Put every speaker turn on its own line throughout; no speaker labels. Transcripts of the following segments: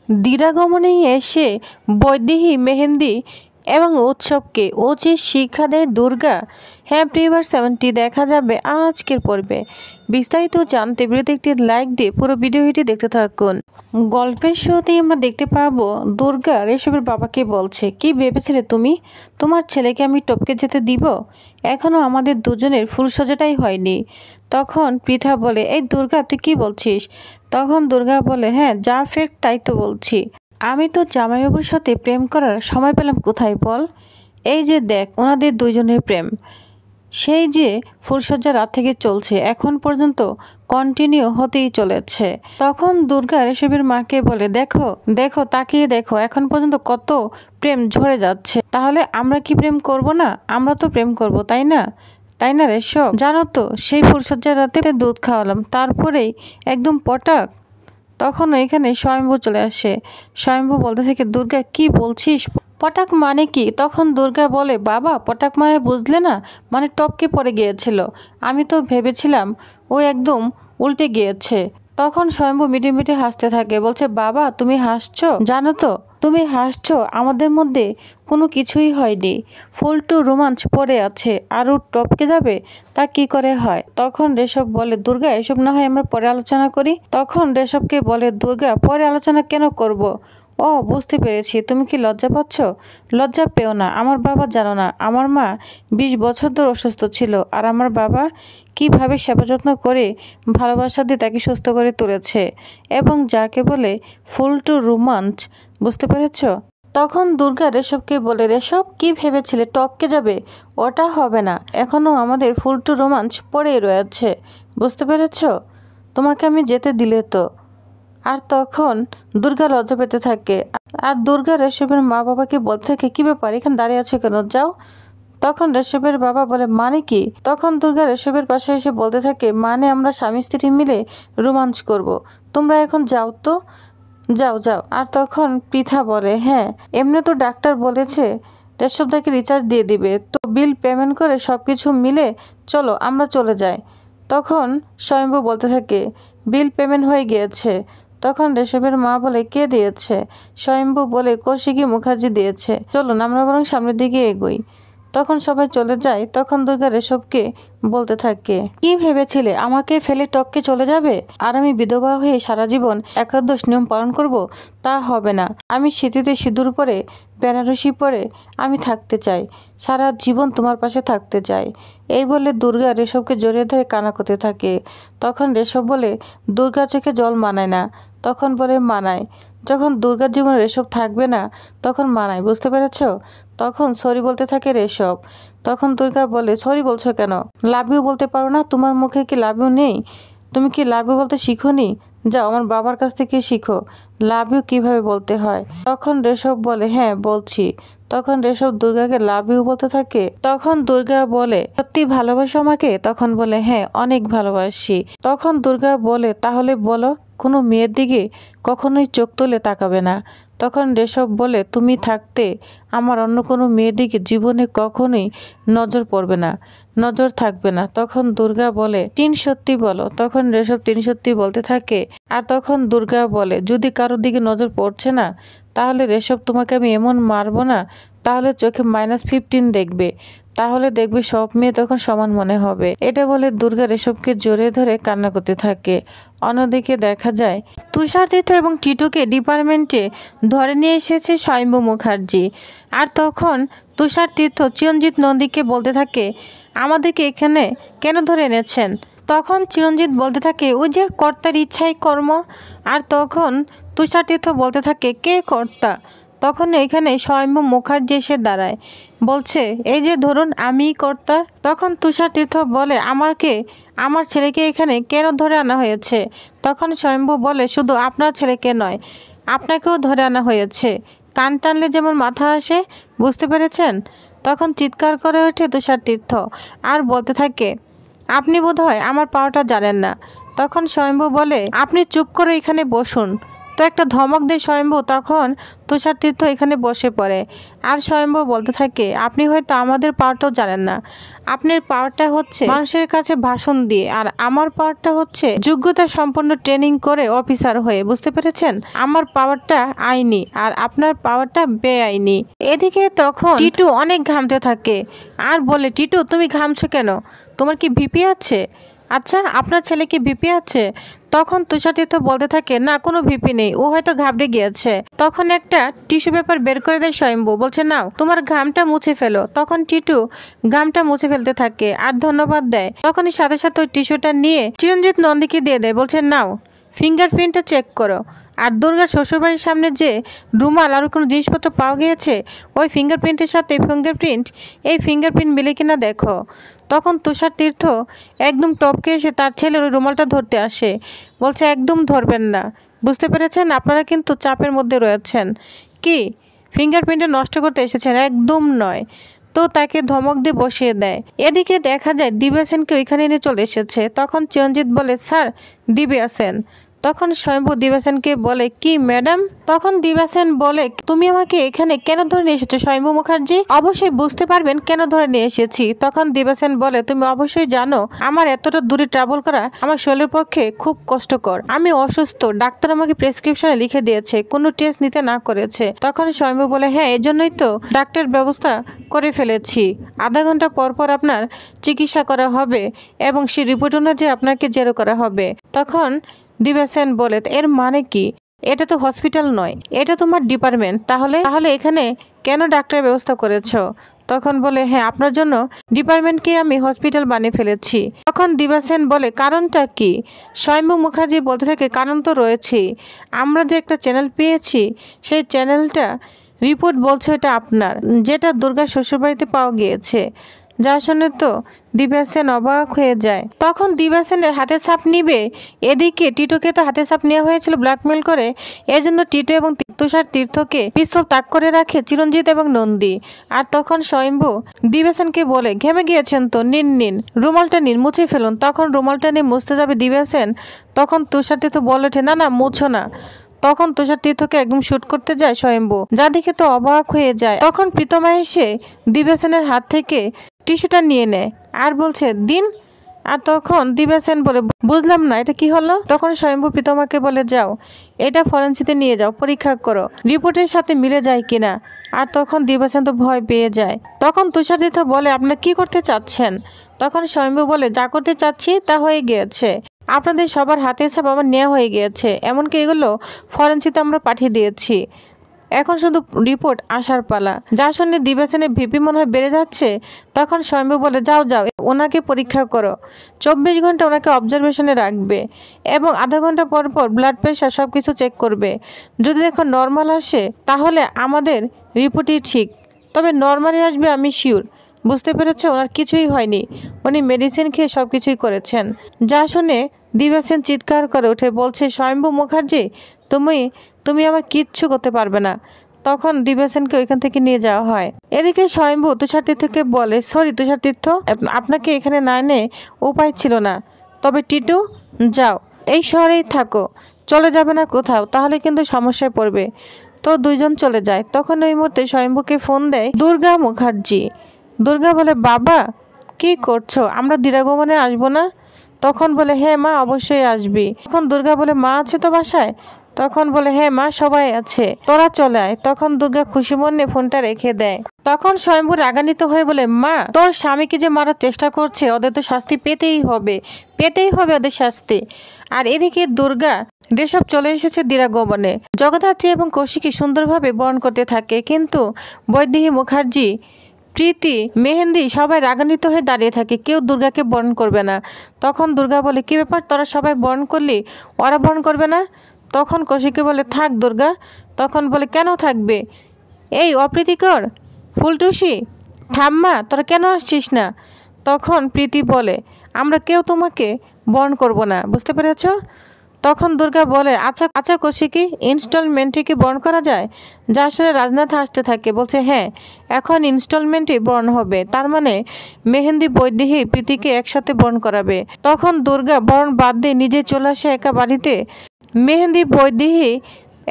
দিরাগমনে এসে বৈদেহী মেহেন্দি এবং উৎসবকে উচিত শিক্ষা দেয় দুর্গা। হ্যাপি এভার 70 দেখা যাবে আজকের পর্বে। বিস্তারিত জানতে ভিডিওতে একটি লাইক দিয়ে পুরো ভিডিওটি দেখতে থাকুন। গল্পের শুরুতেই আমরা দেখতে পাবো দুর্গা রেশবের বাবাকে বলছে, কি ভেবেছিলে তুমি? তোমার ছেলেকে আমি টপকে যেতে দিব? এখনও আমাদের দুজনের ফুল সজাটাই হয়নি। তখন পৃথা বলে, এই দুর্গা তুই কি বলছিস? তখন দুর্গা বলে, হ্যাঁ যা ফেক তাই তো বলছি। আমি তো জামাইবাবুর সাথে প্রেম করার সময় পেলাম কোথায় বল? এই যে দেখ ওনাদের দুইজনের প্রেম, সেই যে ফুলসজ্জা রাত থেকে চলছে এখন পর্যন্ত কন্টিনিউ হতেই চলেছে। তখন দুর্গা রেশবের মাকে বলে, দেখো দেখো তাকিয়ে দেখো এখন পর্যন্ত কত প্রেম ঝরে যাচ্ছে, তাহলে আমরা কি প্রেম করব না? আমরা তো প্রেম করব, তাই না? তাই না রেশব? জানো তো সেই ফুলসজ্জার রাতে দুধ খাওয়ালাম, তারপরেই একদম পটাক। তখন এখানে স্বয়ম্ভু চলে আসে। স্বয়ম্ভু বলতে থাকে, দুর্গা কি বলছিস? পটাক মানে কি? তখন দুর্গা বলে, বাবা পটাক মানে বুঝলে না, মানে টপকে পড়ে গিয়েছিল। আমি তো ভেবেছিলাম ও একদম উল্টে গিয়েছে। তখন স্বয়ম্ভু মিটি মিটি হাসতে থাকে, বলছে, বাবা তুমি হাসছো? জানো তো তুমি হাসছো, আমাদের মধ্যে কোনো কিছুই হয়নি। ফুল টু রোমাঞ্চ পড়ে আছে, আর ও টপকে যাবে তা কি করে হয়? তখন রেশব বলে, দুর্গা এসব না হয় আমরা পরে আলোচনা করি। তখন রেশবকে বলে দুর্গা, পরে আলোচনা কেন করব? ও বুঝতে পেরেছি, তুমি কি লজ্জা পাচ্ছ? লজ্জা পেও না, আমার বাবা জানো না আমার মা 20 বছর ধরে অসুস্থ ছিল, আর আমার বাবা কিভাবে সেবা যত্ন করে ভালোবাসা দিয়ে তাকে সুস্থ করে তুলেছে, এবং যাকে বলে ফুল টু রোমাঞ্চ, বুঝতে পেরেছ? তখন দুর্গা রেশবকে বলে, রেশব কি ভেবেছিলে টপকে যাবে? ওটা হবে না, এখনও আমাদের ফুল টু রোমাঞ্চ পড়েই রয়েছে, বুঝতে পেরেছ? তোমাকে আমি যেতে দিলে তো। আর তখন দুর্গা লজ্জা পেতে থাকে, আর দুর্গা রেশবের মা বাবাকে বলতে থাকে, কি ব্যাপার এখানে দাঁড়িয়ে আছে কেন, যাও। তখন রেশবের বাবা বলে, মানে কি? তখন দুর্গা রেশবের পাশে এসে বলতে থাকে, মানে আমরা স্বামী স্ত্রী মিলে রোমাঞ্চ করব, তোমরা এখন যাও তো, যাও যাও। আর তখন পৃথা বলে, হ্যাঁ এমনি তো ডাক্তার বলেছে রেশবদাকে রিচার্জ দিয়ে দিবে, তো বিল পেমেন্ট করে সব কিছু মিলে চলো আমরা চলে যাই। তখন স্বয়ম্ভু বলতে থাকে, বিল পেমেন্ট হয়ে গিয়েছে। তখন রেশবের মা বলে, কে দিয়েছে? স্বয়ম্ভু বলে, কৌশিকী মুখার্জি দিয়েছে, চলুন আমরা বরং সামনের দিকে এগোই। তখন সবাই চলে যায়। তখন দুর্গা রেশবকে বলতে থাকে, কি ভেবেছিলে আমাকে ফেলে টপকে চলে যাবে, আর আমি বিধবা হয়ে সারা জীবন একাদশ নিয়ম পালন করব? তা হবে না। আমি স্মৃতিতে সিঁদুর পরে বেনারসি পরে আমি থাকতে চাই, সারা জীবন তোমার পাশে থাকতে চাই। এই বলে দুর্গা রেশবকে জড়িয়ে ধরে কান্না করতে থাকে। তখন রেশব বলে, দুর্গা চোখে জল মানায় না। তখন বলে, মানায়। যখন দুর্গার জীবনে রেশব থাকবে না তখন মানায়, বুঝতে পেরেছ? তখন সরি বলতে থাকে রেশব। তখন দুর্গা বলে, সরি বলছো কেন? লাভ ইউ বলতে পারো না? তোমার মুখে কি লাভ ইউ নেই? তুমি কি লাভ ইউ বলতে শিখোনি? যাও আমার বাবার কাছ থেকে শিখো লাভ ইউ কিভাবে বলতে হয়। তখন রেশব বলে, হ্যাঁ বলছি। তখন রেশব দুর্গাকে লাভ ইউ বলতে থাকে। তখন দুর্গা বলে, সত্যি ভালোবাসো আমাকে? তখন বলে, হ্যাঁ অনেক ভালোবাসি। তখন দুর্গা বলে, তাহলে বলো কোনো মেয়ের দিকে কখনোই চোখ তুলে তাকাবে না। তখন রেশব বলে, তুমি থাকতে আমার অন্য কোনো মেয়ের দিকে জীবনে কখনোই নজর পড়বে না, নজর থাকবে না। তখন দুর্গা বলে, তিন সত্যি বলো। তখন রেশব তিন সত্যি বলতে থাকে। আর তখন দুর্গা বলে, যদি কারোর দিকে নজর পড়ছে না তাহলে রেশব তোমাকে আমি এমন মারবো না, তাহলে চোখে -15 দেখবে, তাহলে দেখবে সব মেয়ে তখন সমান মনে হবে। এটা বলে দুর্গা রেশবকে জড়িয়ে ধরে কান্না করতে থাকে। অন্যদিকে দেখা যায় তুষার তীর্থ এবং টিটুকে ডিপার্টমেন্টে ধরে নিয়ে এসেছে স্বয়ম্ভু মুখার্জি। আর তখন তুষার তীর্থ চিরঞ্জিত নন্দীকে বলতে থাকে, আমাদেরকে এখানে কেন ধরে এনেছেন? তখন চিরঞ্জিত বলতে থাকে, ওই যে কর্তার ইচ্ছাই কর্ম। আর তখন তুষার তীর্থ বলতে থাকে, কে কর্তা? তখন এখানে স্বয়ম্ভু মুখার্জি এসে দাঁড়ায়, বলছে, এই যে ধরুন আমিই কর্তা। তখন তুষার তীর্থ বলে, আমাকে আমার ছেলেকে এখানে কেন ধরে আনা হয়েছে? তখন স্বয়ম্ভু বলে, শুধু আপনার ছেলেকে নয় আপনাকেও ধরে আনা হয়েছে, কান টানলে যেমন মাথা আসে, বুঝতে পেরেছেন? তখন চিৎকার করে ওঠে তুষার তীর্থ আর বলতে থাকে, আপনি বোধহয় আমার পাওয়াটা জানেন না। তখন স্বয়ম্ভু বলে, আপনি চুপ করে এখানে বসুন, তো একটা ধমক দেয় স্বয়ম্ভু। তখন তুষার তীর্থ এখানে বসে পড়ে আর স্বয়ম্ভু বলতে থাকে, আপনি হয়তো আমাদের পাওয়ারটাও জানেন না। আপনার পাওয়ারটা হচ্ছে মানুষের কাছে ভাষণ দিয়ে, আর আমার পাওয়ারটা হচ্ছে যোগ্যতা সম্পন্ন ট্রেনিং করে অফিসার হয়ে। বুঝতে পেরেছেন? আমার পাওয়ারটা আইনি আর আপনার পাওয়ারটা বেআইনি। এদিকে তখন টিটু অনেক ঘামতে থাকে আর বলে, টিটু তুমি ঘামছো কেন? তোমার কি ভিপি আছে? আচ্ছা, আপনার ছেলে কি ভিপি আছে? তখন তুষার তীর্থ বলতে থাকে, না কোনো ভিপি নেই, ও হয়তো ঘাবড়ে গিয়েছে। তখন একটা টিস্যু পেপার বের করে দেয় স্বয়ম্ভু, বলছে নাও তোমার ঘামটা মুছে ফেলো। তখন টিটু ঘামটা মুছে ফেলতে থাকে আর ধন্যবাদ দেয়। তখনই সাথে সাথে ওই টিস্যুটা নিয়ে চিরঞ্জিত নন্দীকে দিয়ে দেয়, বলছে নাও ফিঙ্গারপ্রিন্টটা চেক করো। আর দুর্গার শ্বশুরবাড়ির সামনে যে রুমাল আর কোনো জিনিসপত্র পাওয়া গিয়েছে, ওই ফিঙ্গারপ্রিন্টের সাথে এই ফিঙ্গারপ্রিন্ট মিলে কিনা দেখো। তখন তুষার তীর্থ একদম টপকে এসে তার ছেলের ওই রুমালটা ধরতে আসে, বলছে একদম ধরবেন না। বুঝতে পেরেছেন? আপনারা কিন্তু চাপের মধ্যে রয়েছেন। কি ফিঙ্গারপ্রিন্টটা নষ্ট করতে এসেছেন? একদম নয়। তো তাকে ধমক দিয়ে বসিয়ে দেয়। এদিকে দেখা যায় দিব্যা সেনকে ওইখানে এনে চলে এসেছে। তখন চিরঞ্জিত বলে, স্যার দিব্যা সেন। তখন স্বয়ম্ভু দিব্যা সেনকে বলে, কি ম্যাডাম? তখন দিব্যা সেন বলে, তুমি আমাকে এখানে কেন ধরে নিয়ে এসেছো স্বয়ম্ভু মুখার্জি? অবশ্যই বুঝতে পারবেন কেন ধরে নিয়ে এসেছি। তখন দিব্যা সেন বলে, তুমি অবশ্যই জানো আমার এতটা দূরে ট্রাভেল করা আমার শরীরের পক্ষে খুব কষ্টকর। আমি অসুস্থ, ডাক্তার আমাকে প্রেসক্রিপশনে লিখে দিয়েছে, কোনো টেস্ট নিতে না করেছে। তখন স্বয়ম্ভু বলে, হ্যাঁ এজন্যই তো ডাক্তার ব্যবস্থা করে ফেলেছি। আধা ঘন্টা পর পর আপনার চিকিৎসা করা হবে এবং সেই রিপোর্ট অনুযায়ী আপনাকে জেরো করা হবে। তখন দিব্যা সেন বলে, এর মানে কি? এটা তো হসপিটাল নয়, এটা তোমার ডিপার্টমেন্ট। তাহলে এখানে কেন ডাক্তারের ব্যবস্থা করেছো? তখন বলে, হ্যাঁ আপনার জন্য ডিপার্টমেন্টকে আমি হসপিটাল বানিয়ে ফেলেছি। তখন দিব্যা সেন বলে, কারণটা কি? স্বয়ম্ভু মুখার্জি বলতে থাকে, কারণ তো রয়েছে। আমরা যে একটা চ্যানেল পেয়েছি, সেই চ্যানেলটা রিপোর্ট বলছে এটা আপনার, যেটা দুর্গার শ্বশুরবাড়িতে পাওয়া গিয়েছে। যা শুনে তো দিব্যা সেন অবাক হয়ে যায়। তখন দিব্যা সেনের হাতে ছাপ নিবে। এদিকে টিটুকে তো হাতে ছাপ নেওয়া হয়েছিল ব্ল্যাকমেল করে, এজন্য টিটু এবং তুষার তীর্থকে পিস্তল তাক করে রাখে চিরঞ্জিত এবং নন্দী। আর তখন স্বয়ম্ভু দিব্যা সেনকে বলে, ঘেমে গিয়েছেন তো, নিন রুমালটা নিন, মুছে ফেলুন। তখন রুমালটা নিয়ে মুছতে যাবে দিব্যা সেন, তখন তুষার তীর্থ বলে ওঠে, না মুছো না। তখন তুষার তীর্থকে একদম শুট করতে যায় স্বয়ম্ভু, যা দেখে তো অবাক হয়ে যায়। তখন প্রীতমা এসে দিব্যা সেনের হাত থেকে টিস্যুটা নিয়ে নেয় আর বলছে, দিন। আর তখন দিব্যা সেন বলে, বুঝলাম না এটা কি হলো? তখন স্বয়ম্ভু প্রীতমাকে বলে, যাও এটা ফরেন্সিতে নিয়ে যাও, পরীক্ষা করো রিপোর্টের সাথে মিলে যায় কিনা। আর তখন দিব্যা সেন তো ভয় পেয়ে যায়। তখন তুষার তীর্থ বলে, আপনারা কি করতে চাচ্ছেন? তখন স্বয়ম্ভু বলে, যা করতে চাচ্ছি তা হয়ে গিয়েছে। আপনাদের সবার হাতের ছাপ আমার নেওয়া হয়ে গিয়েছে, এমনকি এগুলো ফরেন্সিতে আমরা পাঠিয়ে দিয়েছি। এখন শুধু রিপোর্ট আসার পালা। যা শুনে দিব্যা সেনের ভিপি মনে হয় বেড়ে যাচ্ছে। তখন স্বয়ম্ভু বলে, যাও ওনাকে পরীক্ষা করো, 24 ঘন্টা ওনাকে অবজারভেশনে রাখবে এবং আধা ঘন্টা পর পর ব্লাড প্রেশার সব কিছু চেক করবে। যদি দেখো নর্মাল আসে তাহলে আমাদের রিপোর্টই ঠিক, তবে নর্মালি আসবে আমি শিওর। বুঝতে পেরেছে? ওনার কিছুই হয়নি, উনি মেডিসিন খেয়ে সব কিছুই করেছেন। যা শুনে দিব্যা সেন চিৎকার করে উঠে বলছে, স্বয়ম্ভু মুখার্জি তুমি আমার কিচ্ছু করতে পারবে না। তখন দিব্যা সেনকে ওইখান থেকে নিয়ে যাওয়া হয়। এদিকে স্বয়ম্ভু তুষার তীর্থকে বলে, সরি তুষার তীর্থ, আপনাকে এখানে না এনে উপায় ছিল না, তবে টিটু যাও, এই শহরেই থাকো, চলে যাবে না কোথাও, তাহলে কিন্তু সমস্যায় পড়বে। তো দুইজন চলে যায়। তখন ওই মুহূর্তে স্বয়ম্ভুকে ফোন দেয় দুর্গা মুখার্জি। দুর্গা বলে, বাবা কি করছো? আমরা দিরাগমনে আসবো না? তখন বলে, হ্যাঁ মা অবশ্যই আসবি। তখন দুর্গা বলে, মা আছে তো বাসায়? তখন বলে, হ্যাঁ মা সবাই আছে, তোরা চলে আয়। তখন দুর্গা খুশি মনে ফোনটা রেখে দেয়। তখন স্বয়ম্ভু রাগান্বিত হয়ে বলে, মা তোর স্বামীকে যে মারার চেষ্টা করছে, ওদের তো শাস্তি পেতেই হবে ওদের শাস্তি। আর এদিকে দুর্গা ঋষভ চলে এসেছে দিরাগমনে। জগদ্ধাত্রী এবং কৌশিকী সুন্দরভাবে বরণ করতে থাকে, কিন্তু বৈদেহী মুখার্জি, প্রীতি, মেহেন্দি সবাই রাগান্বিত হয়ে দাঁড়িয়ে থাকে, কেউ দুর্গাকে বরণ করবে না। তখন দুর্গা বলে, কি ব্যাপার, তোরা সবাই বরণ করলি, ওরা বরণ করবে না? তখন কৌশিকী বলে, থাক দুর্গা। তখন বলে, কেন থাকবে? এই অপ্রীতিকর ফুলটুসি, ঠাম্মা তোরা কেন আসছিস না? তখন প্রীতি বলে, আমরা কেউ তোমাকে বরণ করব না, বুঝতে পেরেছ? তখন দুর্গা বলে, আচ্ছা কৌশিকী, ইনস্টলমেন্টে কি বরণ করা যায়? যা শুনে রাজনাথ হাসতে থাকে, বলছে, হ্যাঁ এখন ইনস্টলমেন্টে বরণ হবে, তার মানে মেহেন্দি বৈদেহী প্রীতিকে একসাথে বরণ করাবে। তখন দুর্গা বরণ বাদ দিয়ে নিজে চলে আসে একা বাড়িতে। মেহেন্দি বৈদেহী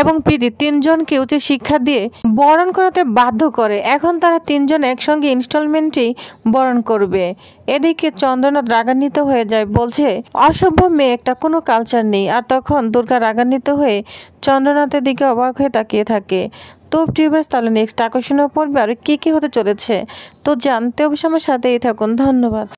এবং প্রীতি তিনজনকে উচ্চ শিক্ষা দিয়ে বরণ করাতে বাধ্য করে। এখন তারা তিনজন একসঙ্গে ইনস্টলমেন্টেই বরণ করবে। এদিকে চন্দ্রনাথ রাগান্বিত হয়ে যায়, বলছে অসভ্য মেয়ে একটা, কোনো কালচার নেই। আর তখন দুর্গা রাগান্বিত হয়ে চন্দ্রনাথের দিকে অবাক হয়ে তাকিয়ে থাকে। তো ভিউয়ার্স, তাহলে নেক্সট আকর্ষণীয় পর্বে আর কি হতে চলেছে তো জানতে অবশ্যই আমার সাথেই থাকুন। ধন্যবাদ।